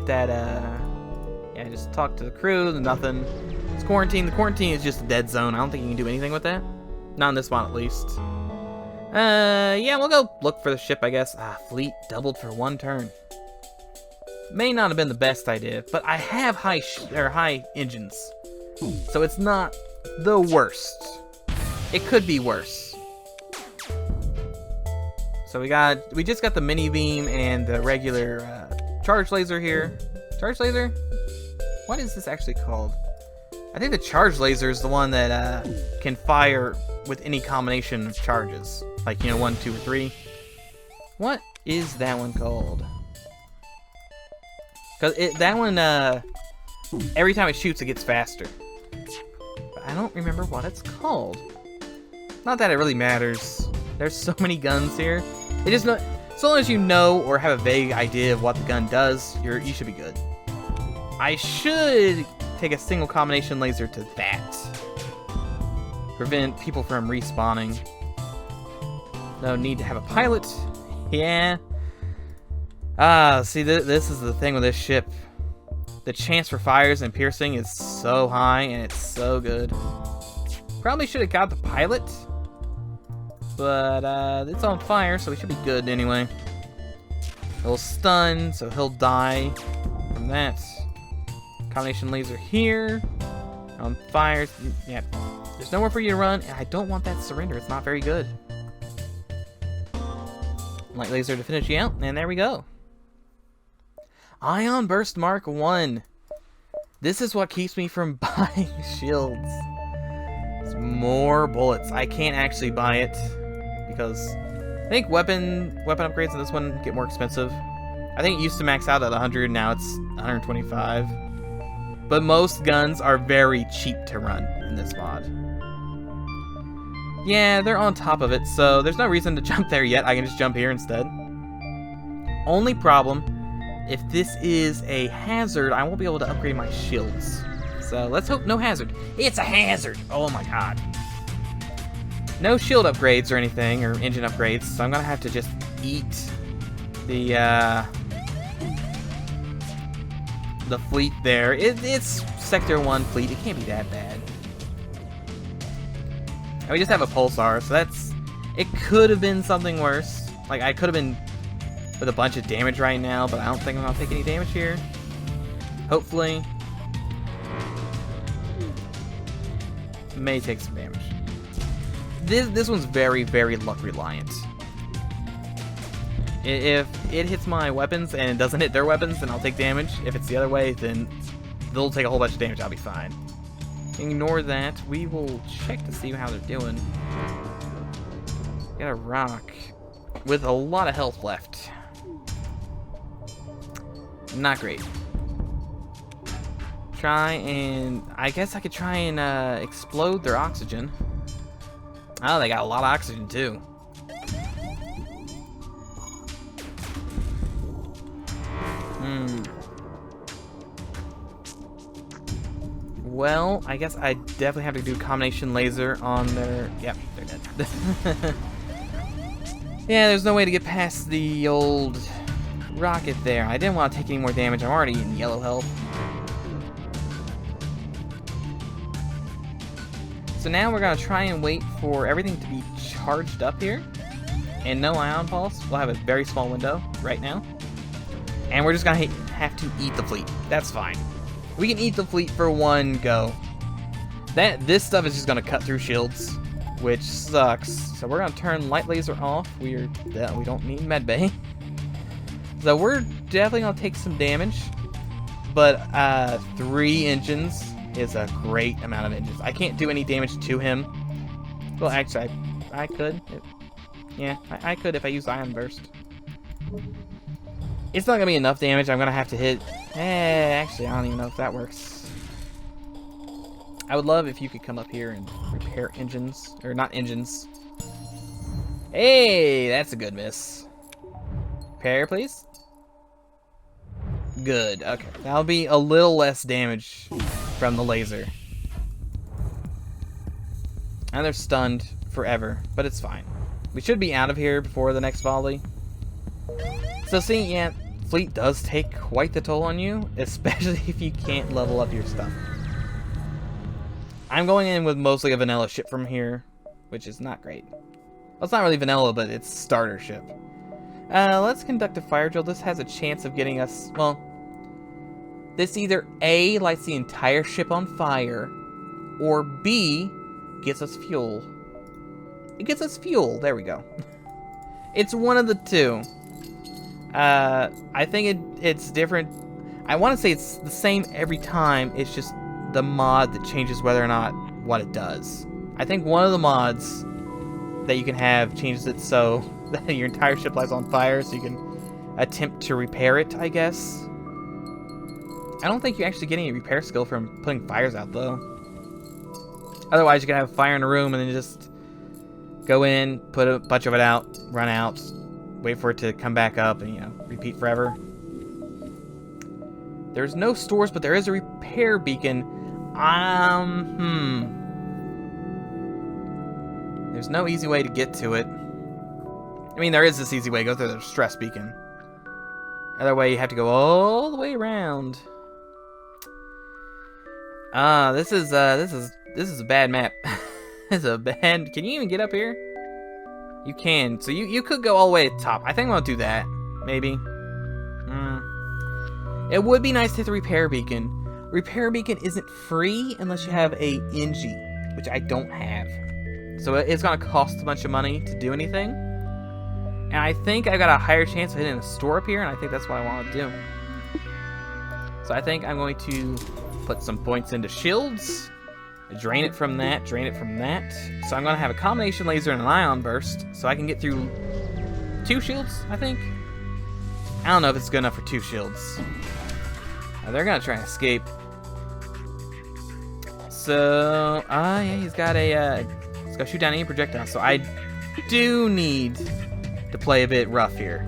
get that, yeah, just talk to the crew, nothing. It's quarantine. The quarantine is just a dead zone. I don't think you can do anything with that. Not in this one, at least. Yeah, we'll go look for the ship, I guess. Ah, fleet doubled for 1 turn. May not have been the best idea, but I have high engines. So it's not the worst. It could be worse. So we just got the mini beam and the regular charge laser here. Charge laser? What is this actually called? I think the charge laser is the one that can fire with any combination of charges. Like, you know, 1, 2, or 3. What is that one called? Because that one, every time it shoots, it gets faster. But I don't remember what it's called. Not that it really matters. There's so many guns here. It just not, so long as you know or have a vague idea of what the gun does, you should be good. I should take a single combination laser to that. Prevent people from respawning. No need to have a pilot. Yeah. See, this is the thing with this ship. The chance for fires and piercing is so high, and it's so good. Probably should have got the pilot. But, it's on fire, so we should be good anyway. He'll stun, so he'll die from that. Combination laser here. On fire. Yeah. There's nowhere for you to run, and I don't want that surrender. It's not very good. Light laser to finish you out, and there we go. Ion Burst Mark 1. This is what keeps me from buying shields. It's more bullets. I can't actually buy it because I think weapon upgrades in this one get more expensive. I think it used to max out at 100, now it's 125. But most guns are very cheap to run in this mod. Yeah, they're on top of it, so there's no reason to jump there yet. I can just jump here instead. Only problem, if this is a hazard, I won't be able to upgrade my shields. So let's hope no hazard. It's a hazard! Oh my god. No shield upgrades or anything, or engine upgrades, so I'm gonna have to just eat the fleet there. It's Sector 1 fleet, it can't be that bad. And we just have a pulsar, so it could have been something worse. Like, I could have been with a bunch of damage right now, but I don't think I'm gonna take any damage here. Hopefully. May take some damage. This one's very, very luck reliant. If it hits my weapons and it doesn't hit their weapons, then I'll take damage. If it's the other way, then they'll take a whole bunch of damage. I'll be fine. Ignore that. We will check to see how they're doing. Got a rock with a lot of health left. Not great. I guess I could try and explode their oxygen. Oh, they got a lot of oxygen too. Well, I guess I definitely have to do combination laser on their... Yep, they're dead. Yeah, there's no way to get past the old rocket there. I didn't want to take any more damage. I'm already in yellow health. So now we're going to try and wait for everything to be charged up here. And no ion pulse. We'll have a very small window right now. And we're just going to have to eat the fleet. That's fine. We can eat the fleet for one go. This stuff is just going to cut through shields, which sucks. So we're going to turn light laser off. We don't need medbay. So we're definitely going to take some damage. But 3 engines is a great amount of engines. I can't do any damage to him. Well, actually, I could. Yeah, I could if I use Ion Burst. It's not going to be enough damage. I'm going to have to hit... actually, I don't even know if that works. I would love if you could come up here and repair engines. Or not engines. Hey, that's a good miss. Repair, please. Good. Okay. That'll be a little less damage from the laser. And they're stunned forever, but it's fine. We should be out of here before the next volley. So see, yeah, fleet does take quite the toll on you, especially if you can't level up your stuff. I'm going in with mostly a vanilla ship from here, which is not great. Well, it's not really vanilla, but it's starter ship. Let's conduct a fire drill. This has a chance of getting us, well, this either A, lights the entire ship on fire, or B, gets us fuel. It gets us fuel. There we go. It's one of the two. I think it's different. I want to say it's the same every time. It's just the mod that changes whether or not what it does. I think one of the mods that you can have changes it so that your entire ship lights on fire, so you can attempt to repair it, I guess. I don't think you actually get any repair skill from putting fires out, though. Otherwise, you can have a fire in a room and then just go in, put a bunch of it out, run out, wait for it to come back up, and, you know, repeat forever. There's no stores, but there is a repair beacon. There's no easy way to get to it. I mean, there is this easy way. Go through the stress beacon. Other way, you have to go all the way around. This is a bad map. This is a bad. Can you even get up here? You can. So you could go all the way to the top. I think I'm gonna do that. Maybe. It would be nice to hit the repair beacon. Repair beacon isn't free unless you have a Engie, which I don't have. So it's gonna cost a bunch of money to do anything. And I think I got a higher chance of hitting a store up here, and I think that's what I want to do. So I think I'm going to put some points into shields, drain it from that, drain it from that. So I'm going to have a combination laser and an ion burst, so I can get through 2 shields, I think. I don't know if it's good enough for 2 shields. They're going to try and escape. So, yeah, he's got to shoot down any projectile, so I do need to play a bit rough here.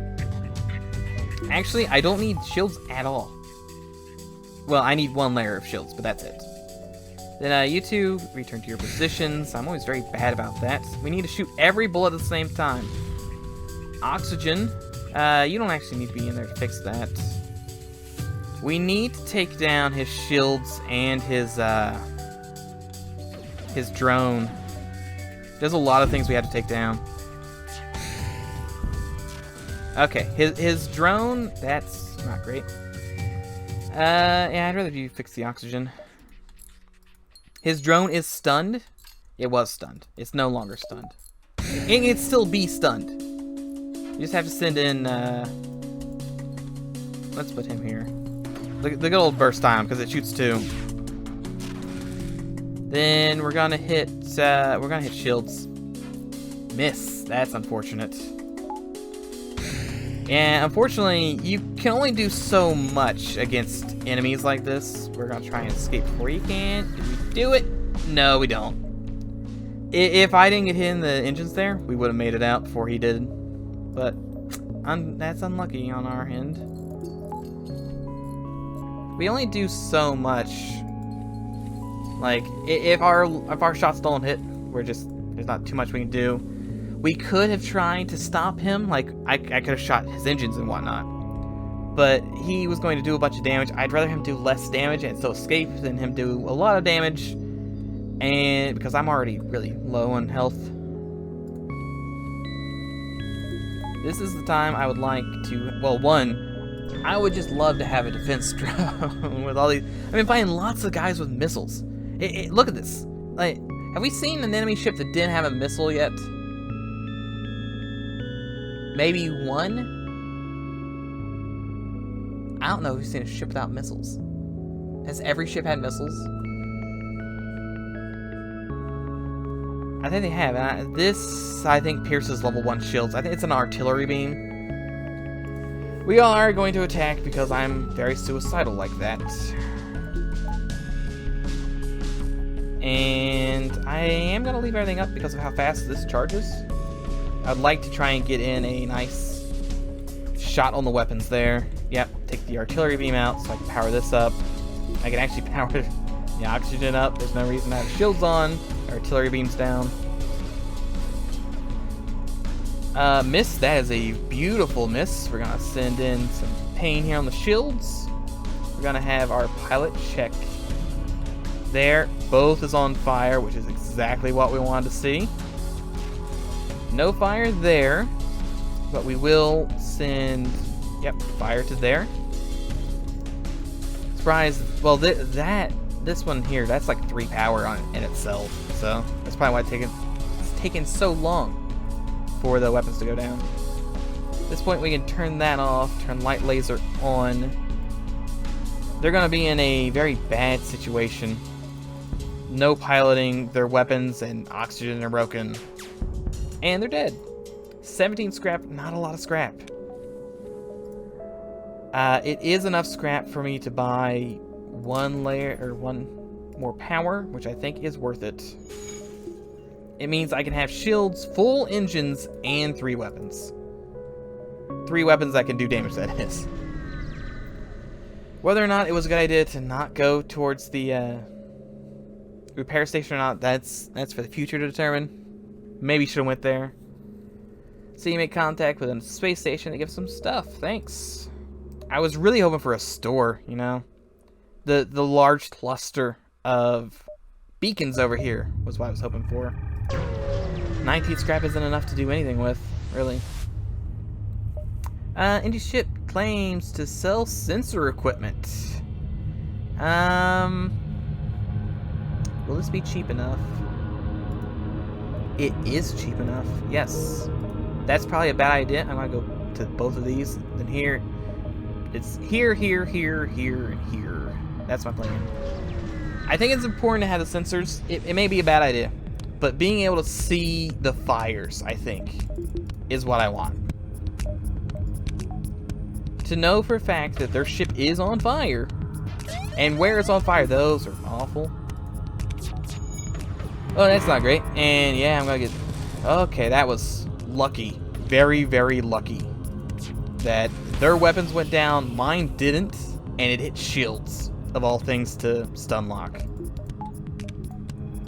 Actually, I don't need shields at all. Well, I need 1 layer of shields, but that's it. Then you two return to your positions. I'm always very bad about that. We need to shoot every bullet at the same time. Oxygen. You don't actually need to be in there to fix that. We need to take down his shields and his drone. There's a lot of things we have to take down. Okay, his drone, that's not great. Yeah, I'd rather you fix the oxygen. His drone is stunned. It was stunned. It's no longer stunned. It can still be stunned. You just have to send in, let's put him here. The good old burst time, because it shoots 2. Then we're gonna hit shields. Miss. That's unfortunate. And unfortunately, you can only do so much against enemies like this. We're gonna try and escape before you can. Did we do it? No, we don't. If I didn't get hit in the engines there, we would have made it out before he did. But that's unlucky on our end. We only do so much. Like, if our shots don't hit, there's not too much we can do. We could have tried to stop him, like, I could have shot his engines and whatnot. But he was going to do a bunch of damage. I'd rather him do less damage and still escape than him do a lot of damage. And because I'm already really low on health. This is the time I would like to, well, one, I would just love to have a defense drone with all these. I've been fighting lots of guys with missiles. Look at this. Like, have we seen an enemy ship that didn't have a missile yet? Maybe 1? I don't know if we've seen a ship without missiles. Has every ship had missiles? I think they have. This, I think, pierces level 1 shields. I think it's an artillery beam. We are going to attack because I'm very suicidal like that. And I am going to leave everything up because of how fast this charges. I'd like to try and get in a nice shot on the weapons there. Yep, take the artillery beam out so I can power this up. I can actually power the oxygen up. There's no reason to have shields on. Artillery beams down. Miss, that is a beautiful miss. We're going to send in some maintain here on the shields. We're gonna have our pilot check there. Both is on fire, which is exactly what we wanted to see. No fire there, but we will send, yep, fire to there. Surprise! Well, this one here, that's like 3 power on in itself, so that's probably why it's taken so long for the weapons to go down. At this point, we can turn that off, turn light laser on. They're going to be in a very bad situation. No piloting their weapons, and oxygen are broken. And they're dead. 17 scrap, not a lot of scrap. It is enough scrap for me to buy one more power, which I think is worth it. It means I can have shields, full engines, and 3 weapons. 3 weapons that can do damage, that is. Whether or not it was a good idea to not go towards the repair station or not, that's for the future to determine. Maybe should have went there. So you make contact with a space station to give some stuff. Thanks. I was really hoping for a store, you know. The large cluster of beacons over here was what I was hoping for. 19 scrap isn't enough to do anything with, really. Indie ship claims to sell sensor equipment. Will this be cheap enough? It is cheap enough, yes. That's probably a bad idea. I'm gonna go to both of these. Then here, it's here, here, here, here, and here. That's my plan. I think it's important to have the sensors. It may be a bad idea, but being able to see the fires, I think, is what I want. To know for a fact that their ship is on fire, and where it's on fire, those are awful. Oh, that's not great. And yeah, I'm gonna get... Okay, that was lucky. Very, very lucky. That their weapons went down, mine didn't, and it hit shields, of all things, to stun lock.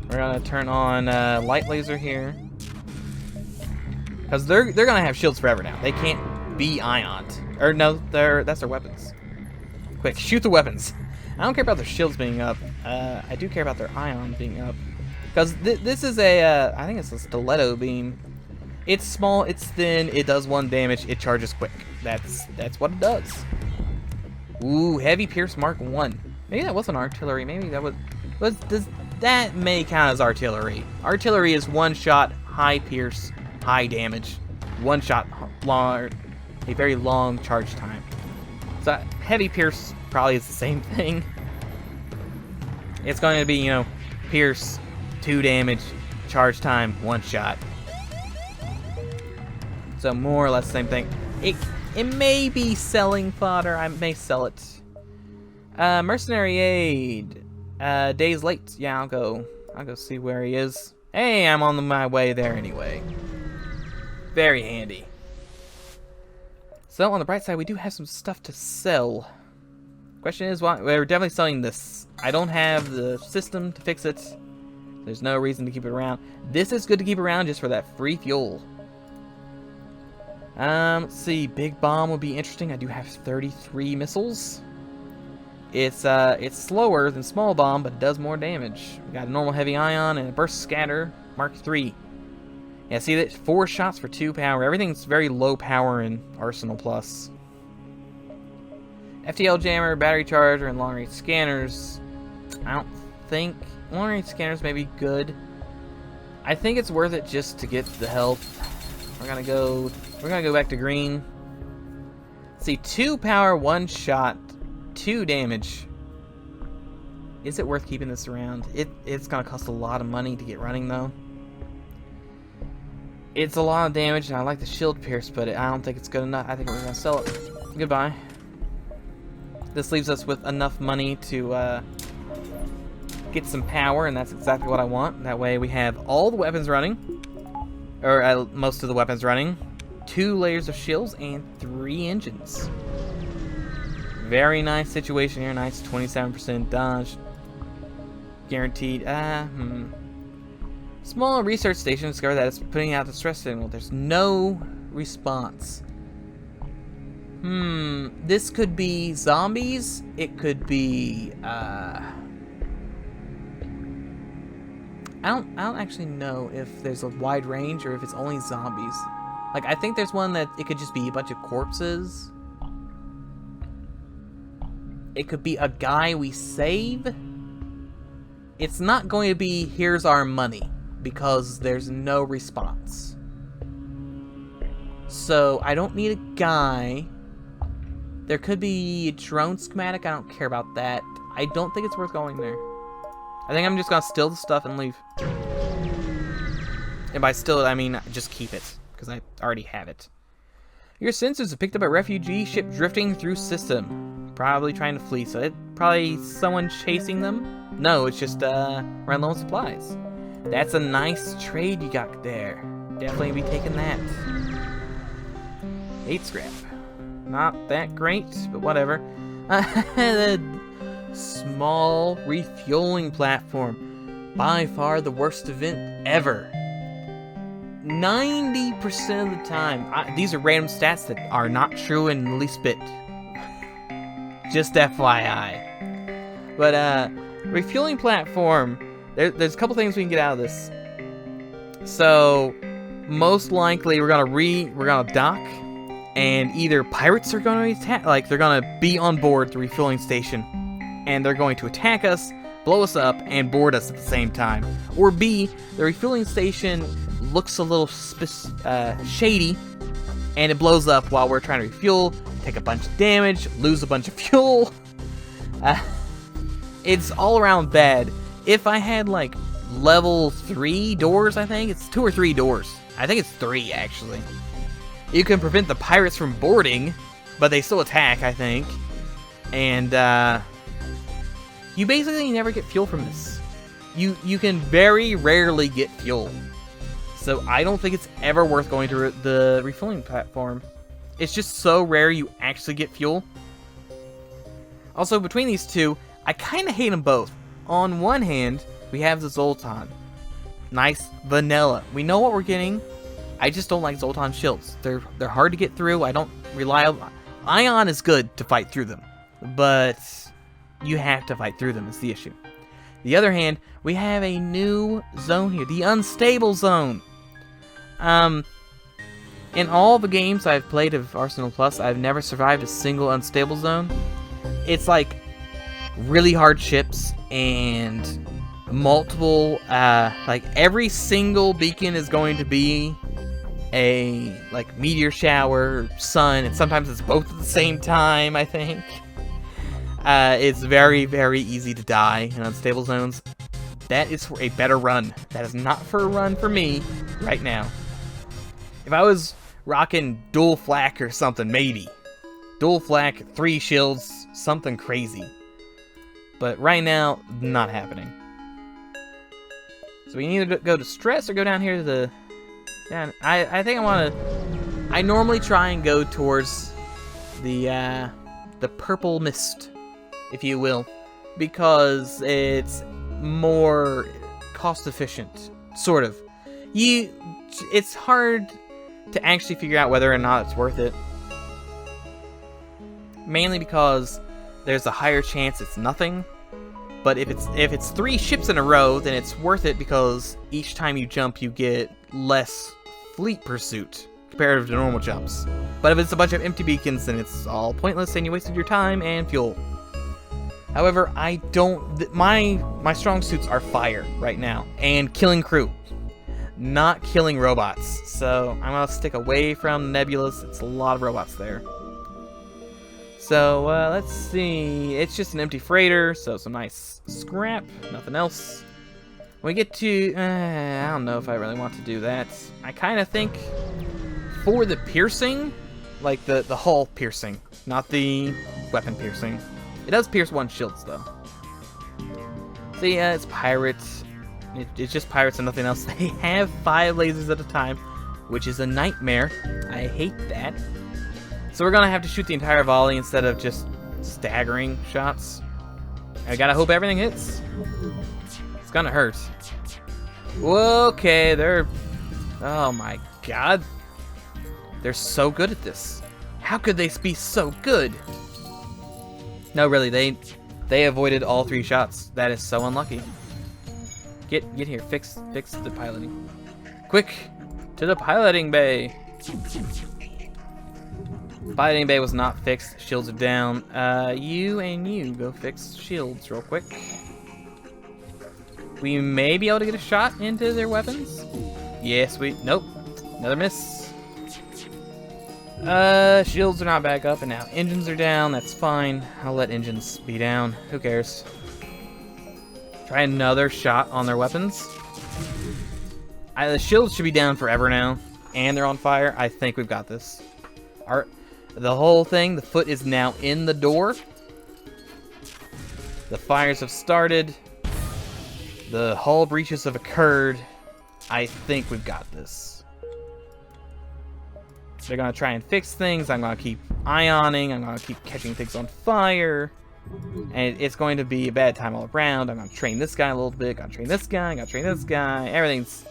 We're gonna turn on light laser here. Because they're gonna have shields forever now. They can't be ioned. Or no, that's their weapons. Quick, shoot the weapons. I don't care about their shields being up. I do care about their ion being up. Because this is a, I think it's a stiletto beam. It's small, it's thin, it does 1 damage, it charges quick. That's what it does. Ooh, heavy pierce mark 1. Maybe that wasn't artillery. Maybe that that may count as artillery. Artillery is 1 shot, high pierce, high damage. 1 shot, long, a very long charge time. So heavy pierce probably is the same thing. It's going to be, you know, pierce, 2 damage, charge time, 1 shot. So more or less the same thing. It may be selling fodder. I may sell it. Mercenary aid. Days late. Yeah, I'll go see where he is. Hey, I'm on my way there anyway. Very handy. So on the bright side, we do have some stuff to sell. Question is, why we're definitely selling this. I don't have the system to fix it. There's no reason to keep it around. This is good to keep around just for that free fuel. Let's see. Big bomb would be interesting. I do have 33 missiles. It's slower than small bomb, but it does more damage. We got a normal heavy ion and a burst scatter, Mark III. Yeah, see that 4 shots for 2 power. Everything's very low power in Arsenal Plus. FTL jammer, battery charger, and long range scanners. I don't think long range scanners may be good. I think it's worth it just to get the health. We're gonna go back to green. Let's see, 2 power, 1 shot, 2 damage. Is it worth keeping this around? It's gonna cost a lot of money to get running though. It's a lot of damage, and I like the shield pierce, but I don't think it's good enough. I think we're gonna sell it. Goodbye. This leaves us with enough money to get some power, and that's exactly what I want. That way we have all the weapons running, or most of the weapons running, 2 layers of shields, and 3 engines. Very nice situation here. Nice 27% dodge. Guaranteed. Small research station discovered that it's putting out the stress signal. There's no response. This could be zombies. It could be, I don't actually know if there's a wide range or if it's only zombies. Like, I think there's one that it could just be a bunch of corpses. It could be a guy we save. It's not going to be, here's our money, because there's no response. So, I don't need a guy. There could be a drone schematic. I don't care about that. I don't think it's worth going there. I think I'm just gonna steal the stuff and leave. And by steal it, I mean just keep it, because I already have it. Your sensors have picked up a refugee ship drifting through system. Probably trying to flee, so it's probably someone chasing them. No, it's just run low on supplies. That's a nice trade you got there. Definitely be taking that. 8 scrap. Not that great, but whatever. The small refueling platform. By far the worst event ever. 90% of the time. These are random stats that are not true in the least bit. Just FYI. But, refueling platform. There's a couple things we can get out of this. So, most likely we're gonna dock. And either pirates are going to attack, like they're going to be on board the refueling station, and they're going to attack us, blow us up, and board us at the same time. Or B, the refueling station looks a little shady, and it blows up while we're trying to refuel, take a bunch of damage, lose a bunch of fuel. It's all around bad. If I had like level 3 doors, I think it's 2 or 3 doors. I think it's 3 actually. You can prevent the pirates from boarding, but they still attack, I think. And, you basically never get fuel from this. You can very rarely get fuel. So I don't think it's ever worth going to the refueling platform. It's just so rare you actually get fuel. Also, between these two, I kind of hate them both. On one hand, we have the Zoltan. Nice vanilla. We know what we're getting. I just don't like Zoltan shields. They're hard to get through. I don't rely on... Ion is good to fight through them, but you have to fight through them is the issue. The other hand, we have a new zone here, the unstable zone. In all the games I've played of Arsenal Plus, I've never survived a single unstable zone. It's like really hard ships and multiple, like every single beacon is going to be a like meteor shower, sun, and sometimes it's both at the same time, I think. It's very, very easy to die in unstable zones. That is for a better run. That is not for a run for me right now. If I was rocking dual flak or something, maybe. Dual flak, 3 shields, something crazy. But right now, not happening. So we need to go to stress or go down here to the... Yeah, I think I want to... I normally try and go towards the purple mist, if you will, because it's more cost efficient, sort of. It's hard to actually figure out whether or not it's worth it. Mainly because there's a higher chance it's nothing. But if it's 3 ships in a row, then it's worth it because each time you jump, you get less fleet pursuit comparative to normal jumps. But if it's a bunch of empty beacons, then it's all pointless and you wasted your time and fuel. However, I don't... My strong suits are fire right now and killing crew, not killing robots. So I'm gonna stick away from Nebulas. It's a lot of robots there. So, let's see. It's just an empty freighter, so some nice scrap. Nothing else. When we get to... I don't know if I really want to do that. I kind of think for the piercing, like the hull piercing, not the weapon piercing. It does pierce 1 shields, though. So, yeah, it's pirates. It's just pirates and nothing else. They have 5 lasers at a time, which is a nightmare. I hate that. So we're gonna have to shoot the entire volley instead of just staggering shots. I gotta hope everything hits. It's gonna hurt. Okay, they're... Oh my god. They're so good at this. How could they be so good? No, really, they avoided all 3 shots. That is so unlucky. Get here. Fix the piloting. Quick, to the piloting bay. Piloting bay was not fixed. Shields are down. You and you go fix shields real quick. We may be able to get a shot into their weapons. Yes, nope. Another miss. Shields are not back up, and now engines are down. That's fine. I'll let engines be down. Who cares? Try another shot on their weapons. The shields should be down forever now, and they're on fire. I think we've got this. The whole thing, the foot is now in the door. The fires have started. The hull breaches have occurred. I think we've got this. They're going to try and fix things. I'm going to keep ioning. I'm going to keep catching things on fire. And it's going to be a bad time all around. I'm going to train this guy a little bit. Going to train this guy. Going to train this guy. Everything's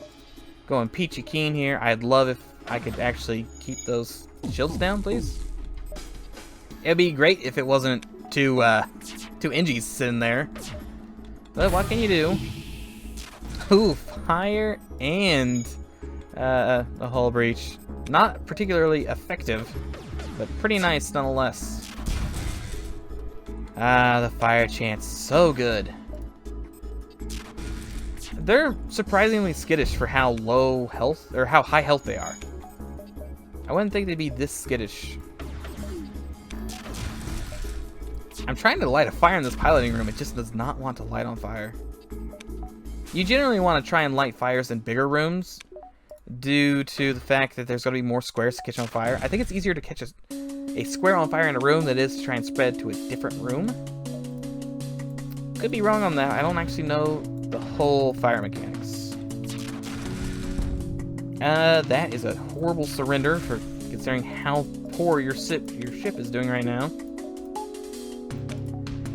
going peachy keen here. I'd love if I could actually keep those shields down, please. It'd be great if it wasn't two Engies sitting there. But what can you do? Ooh, fire and a hull breach. Not particularly effective, but pretty nice nonetheless. The fire chance, so good. They're surprisingly skittish for how low health, or how high health they are. I wouldn't think they'd be this skittish. I'm trying to light a fire in this piloting room. It just does not want to light on fire. You generally want to try and light fires in bigger rooms due to the fact that there's going to be more squares to catch on fire. I think it's easier to catch a square on fire in a room than it is to try and spread to a different room. Could be wrong on that. I don't actually know the whole fire mechanics. That is a horrible surrender for considering how poor your ship is doing right now.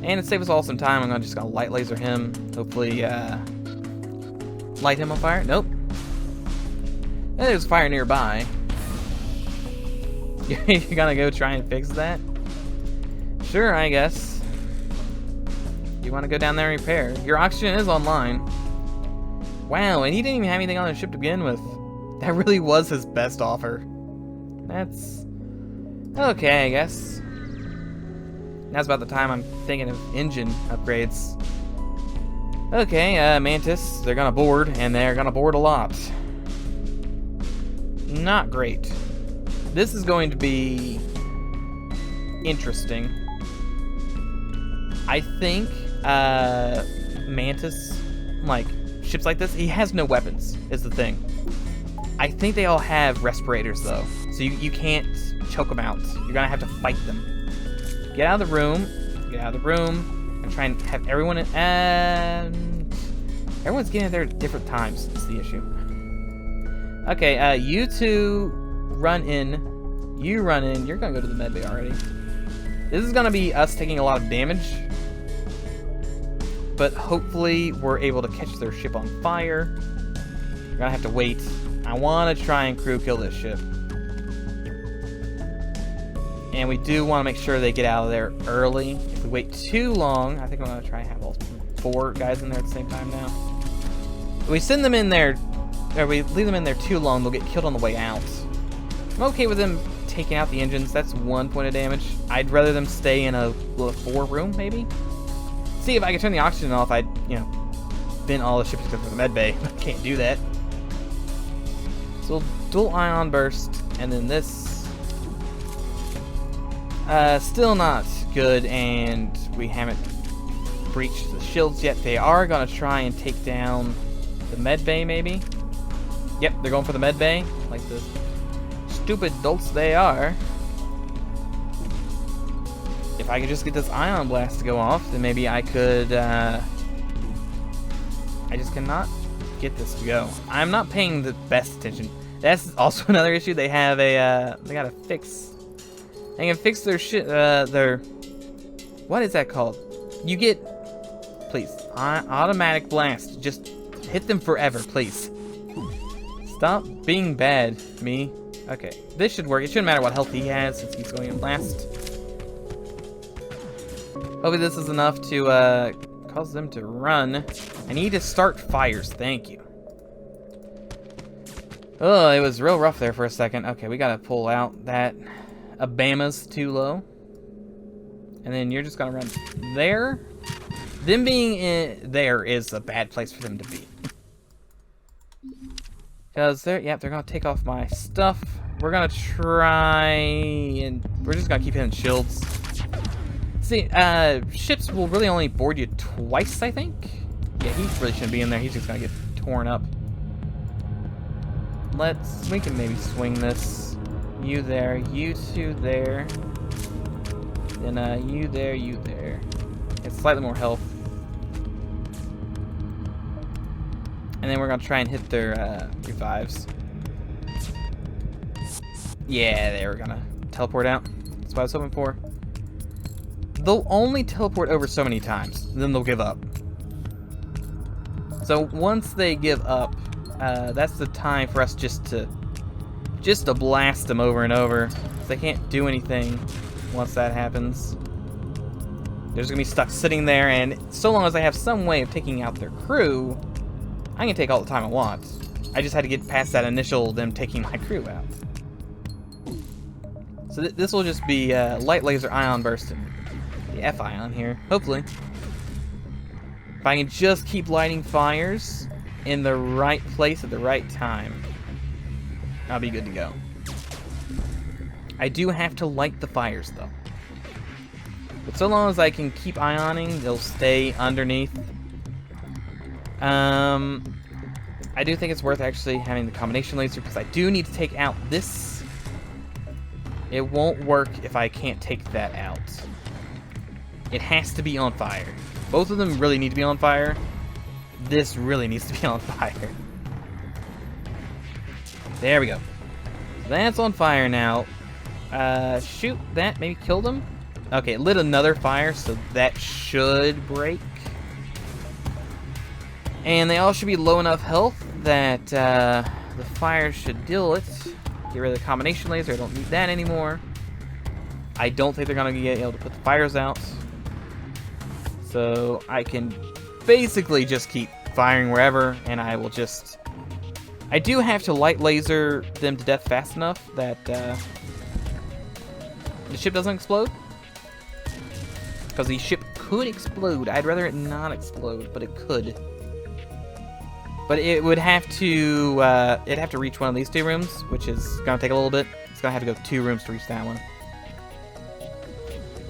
And to save us all some time, I'm just gonna light laser him. Hopefully, light him on fire. Nope. There's fire nearby. You're gonna go try and fix that? Sure, I guess. You want to go down there and repair? Your oxygen is online. Wow, and he didn't even have anything on his ship to begin with. That really was his best offer. That's okay, I guess. Now's about the time I'm thinking of engine upgrades. Okay, Mantis, they're gonna board, and they're gonna board a lot. Not great. This is going to be interesting. I think Mantis, like ships like this, he has no weapons, is the thing. I think they all have respirators though, so you can't choke them out. You're gonna have to fight them. Get out of the room. Get out of the room. And try and have everyone in, and everyone's getting there at different times. That's the issue. Okay, you two run in. You run in. You're gonna go to the medbay already. This is gonna be us taking a lot of damage, but hopefully we're able to catch their ship on fire. We're gonna have to wait. I want to try and crew kill this ship. And we do want to make sure they get out of there early. If we wait too long, I think I'm going to try and have all 4 guys in there at the same time now. If we send them in there, or we leave them in there too long, they'll get killed on the way out. I'm okay with them taking out the engines. That's 1 point of damage. I'd rather them stay in a 4 room, maybe. See if I can turn the oxygen off. I'd, bin all the ships except for the med bay. I can't do that. So dual ion burst, and then this. Still not good, and we haven't breached the shields yet. They are going to try and take down the med bay, maybe. Yep, they're going for the med bay, like the stupid dolts they are. If I could just get this ion blast to go off, then maybe I could, I just cannot get this to go. I'm not paying the best attention. That's also another issue. They have a, they gotta fix. They can fix their shit, what is that called? You get, please, automatic blast. Just hit them forever, please. Stop being bad, me. Okay, this should work. It shouldn't matter what health he has since he's going in last. Hopefully this is enough to cause them to run. I need to start fires. Thank you. Oh, it was real rough there for a second. Okay, we gotta pull out that Obama's too low. And then you're just gonna run there. Them being in there is a bad place for them to be. Because they're gonna take off my stuff. We're gonna try and we're just gonna keep hitting shields. See, ships will really only board you twice, I think. Yeah, he really shouldn't be in there. He's just gonna get torn up. We can maybe swing this. You there, you two there. Then you there, you there. It's slightly more health. And then we're gonna try and hit their revives. Yeah, they were gonna teleport out. That's what I was hoping for. They'll only teleport over so many times, then they'll give up. So once they give up, that's the time for us just to blast them over and over. They can't do anything once that happens. They're just gonna be stuck sitting there, and so long as I have some way of taking out their crew, I can take all the time I want. I just had to get past that initial them taking my crew out. So this will just be light laser ion burst and the F ion here, hopefully. If I can just keep lighting fires in the right place at the right time, I'll be good to go. I do have to light the fires though. But so long as I can keep ioning, they'll stay underneath. I do think it's worth actually having the combination laser because I do need to take out this. It won't work if I can't take that out. It has to be on fire. Both of them really need to be on fire. This really needs to be on fire. There we go. That's on fire now. Shoot that, maybe kill them. Okay, it lit another fire, so that should break. And they all should be low enough health that the fire should deal it. Get rid of the combination laser, I don't need that anymore. I don't think they're gonna be able to put the fires out. So I can basically just keep firing wherever, and I will just... I do have to light laser them to death fast enough that the ship doesn't explode. Because the ship could explode. I'd rather it not explode, but it could. But it would have to, it'd have to reach one of these two rooms, which is gonna take a little bit. It's gonna have to go 2 rooms to reach that one.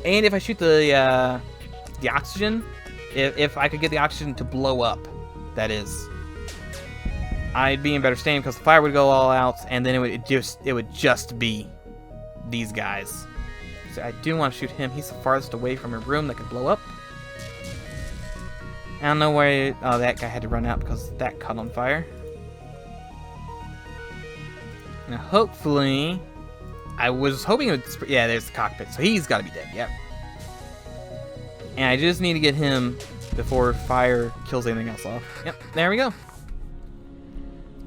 And if I shoot the oxygen, if I could get the oxygen to blow up, that is, I'd be in better standing because the fire would go all out, and then it would just be these guys. So I do want to shoot him. He's the farthest away from a room that could blow up. I don't know where... Oh, that guy had to run out because that caught on fire. Now, hopefully... I was hoping it would... Yeah, there's the cockpit. So he's got to be dead. Yep. And I just need to get him before fire kills anything else off. Yep, there we go.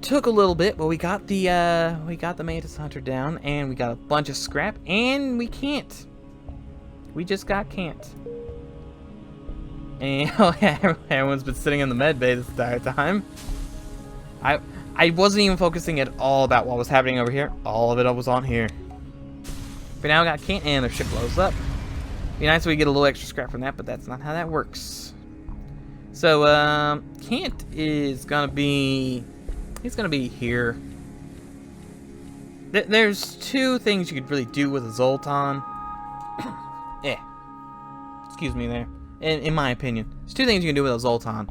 Took a little bit, but we got the Mantis Hunter down, and we got a bunch of scrap, and we can't. We just can't. And oh yeah, everyone's been sitting in the med bay this entire time. I wasn't even focusing at all about what was happening over here. All of it was on here. But now we got can't, and their ship blows up. Be nice if we get a little extra scrap from that, but that's not how that works. So Kant is gonna be... He's gonna be here. There's 2 things you could really do with a Zoltan. Yeah. Excuse me there. In my opinion. There's 2 things you can do with a Zoltan.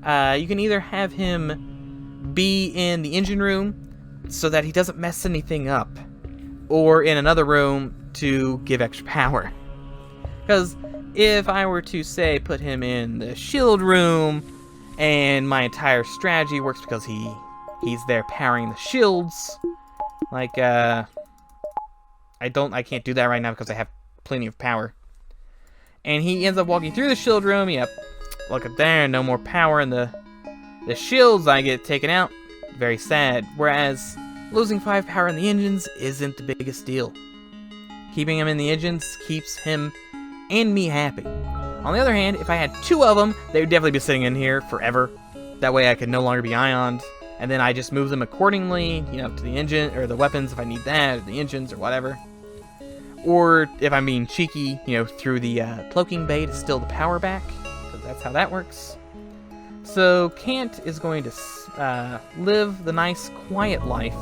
You can either have him be in the engine room so that he doesn't mess anything up. Or in another room to give extra power. Because if I were to, say, put him in the shield room, and my entire strategy works because he's there powering the shields. Like, I can't do that right now because I have plenty of power. And he ends up walking through the shield room. Yep, look at there, no more power in the shields. I get taken out. Very sad. Whereas Losing 5 power in the engines isn't the biggest deal. Keeping him in the engines keeps him and me happy. On the other hand, if I had 2 of them, they would definitely be sitting in here forever. That way I could no longer be ioned, and then I just move them accordingly, you know, to the engine, or the weapons if I need that, or the engines, or whatever. Or, if I'm being cheeky, you know, through the cloaking bay to steal the power back, because that's how that works. So, Kant is going to live the nice, quiet life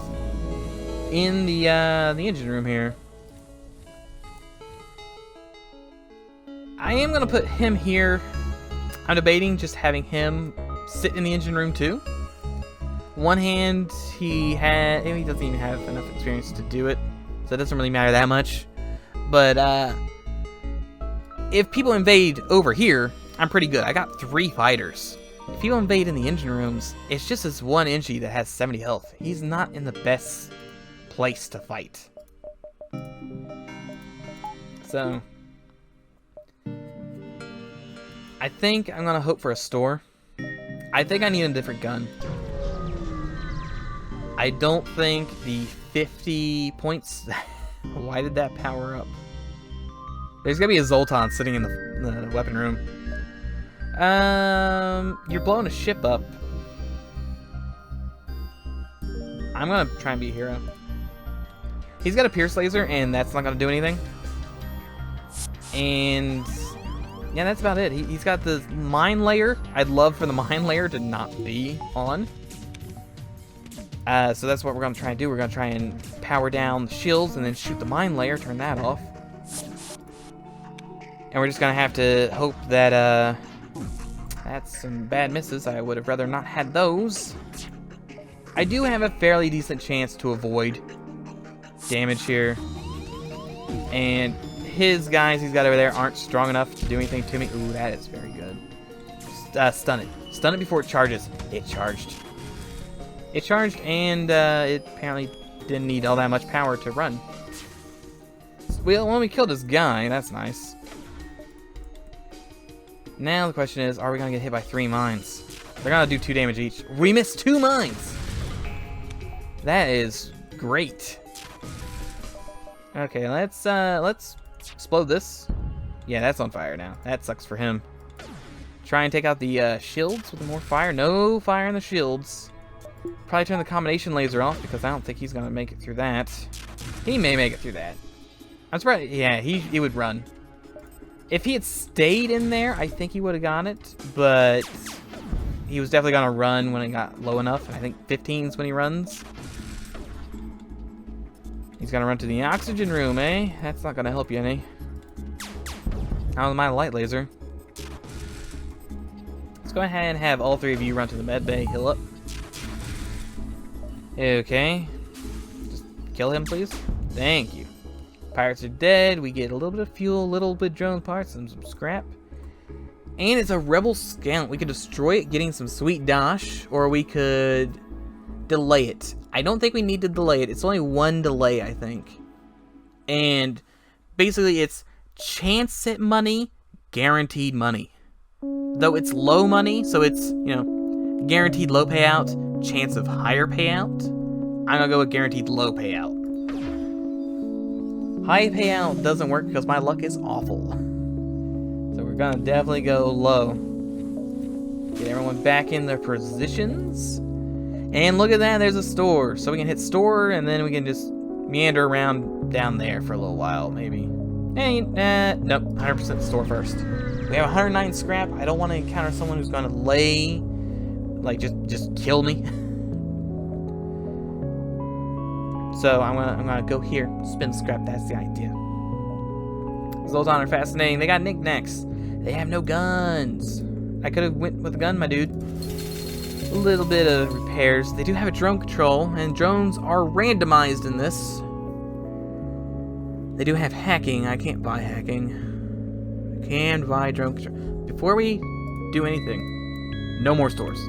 in the engine room here. I am going to put him here. I'm debating just having him sit in the engine room too. One hand, he doesn't even have enough experience to do it, so it doesn't really matter that much. But if people invade over here, I'm pretty good. I got 3 fighters. If people invade in the engine rooms, it's just this one Inchi that has 70 health. He's not in the best place to fight. So I think I'm gonna hope for a store. I think I need a different gun. I don't think the 50 points... Why did that power up? There's gonna be a Zoltan sitting in the weapon room. You're blowing a ship up. I'm gonna try and be a hero. He's got a pierce laser, and that's not gonna do anything. And yeah, that's about it. He's got the mine layer. I'd love for the mine layer to not be on. So that's what we're going to try and do. We're going to try and power down the shields and then shoot the mine layer, turn that off. And we're just going to have to hope that, that's some bad misses. I would have rather not had those. I do have a fairly decent chance to avoid damage here. And his guys he's got over there aren't strong enough to do anything to me. Ooh, that is very good. Stun it. Stun it before it charges. It charged. It charged, and it apparently didn't need all that much power to run. Well, when we killed this guy, that's nice. Now the question is, are we going to get hit by 3 mines? They're going to do 2 damage each. We missed 2 mines! That is great. Okay, let's explode this. Yeah, that's on fire now. That sucks for him. Try and take out the shields with more fire. No fire in the shields. Probably turn the combination laser off because I don't think he's gonna make it through that. He may make it through that. I'm surprised. Yeah, he would run. If he had stayed in there, I think he would have got it. But he was definitely gonna run when it got low enough. I think 15 is when he runs. He's gonna run to the oxygen room, eh? That's not gonna help you any. How's my light laser? Let's go ahead and have all 3 of you run to the med bay, heal up. Okay. Just kill him, please. Thank you. Pirates are dead. We get a little bit of fuel, a little bit of drone parts, and some scrap. And it's a rebel scout. We could destroy it, getting some sweet dosh, or we could delay it. I don't think we need to delay it. It's only 1 delay, I think. And basically it's chance at money, guaranteed money. Though it's low money, so it's, you know, guaranteed low payout, chance of higher payout. I'm gonna go with guaranteed low payout. High payout doesn't work because my luck is awful. So we're gonna definitely go low. Get everyone back in their positions. And look at that, there's a store. So we can hit store, and then we can just meander around down there for a little while, maybe. Nope, 100% store first. We have 109 scrap. I don't want to encounter someone who's gonna lay, like, just kill me. So I'm gonna go here, spin scrap. That's the idea. Those on are fascinating. They got knickknacks. They have no guns. I could have went with a gun, my dude. A little bit of repairs. They do have a drone control, and drones are randomized in this. They do have hacking. I can't buy hacking. I can buy drone control. Before we do anything, no more stores.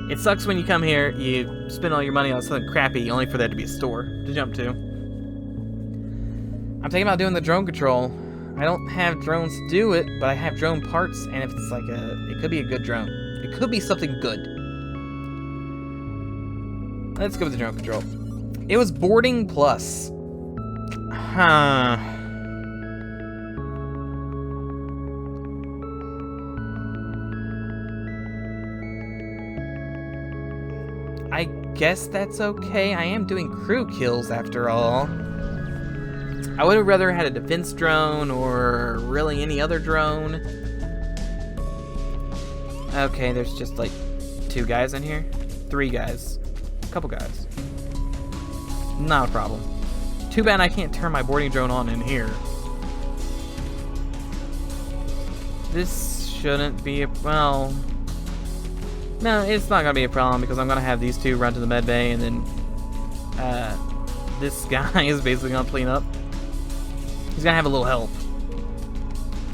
It sucks when you come here, you spend all your money on something crappy, only for there to be a store to jump to. I'm thinking about doing the drone control. I don't have drones to do it, but I have drone parts, and if it's like it could be a good drone. It could be something good. Let's go with the drone control. It was boarding plus. Huh. I guess that's okay. I am doing crew kills after all. I would have rather had a defense drone or really any other drone. Okay, there's just like 2 guys in here. 3 guys. A couple guys. Not a problem. Too bad I can't turn my boarding drone on in here. This shouldn't be a... well... no, it's not going to be a problem because I'm going to have these 2 run to the med bay and then... this guy is basically going to clean up. He's going to have a little help.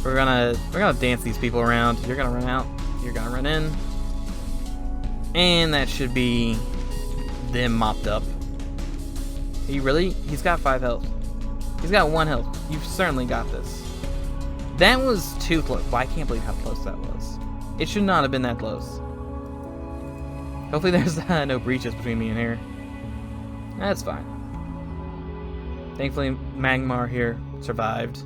We're gonna dance these people around. You're going to run out. You're going to run in. And that should be them mopped up. He really? He's got 5 health. He's got 1 health. You've certainly got this. That was too close. Well, I can't believe how close that was. It should not have been that close. Hopefully there's no breaches between me and here. That's fine. Thankfully, Magmar here survived.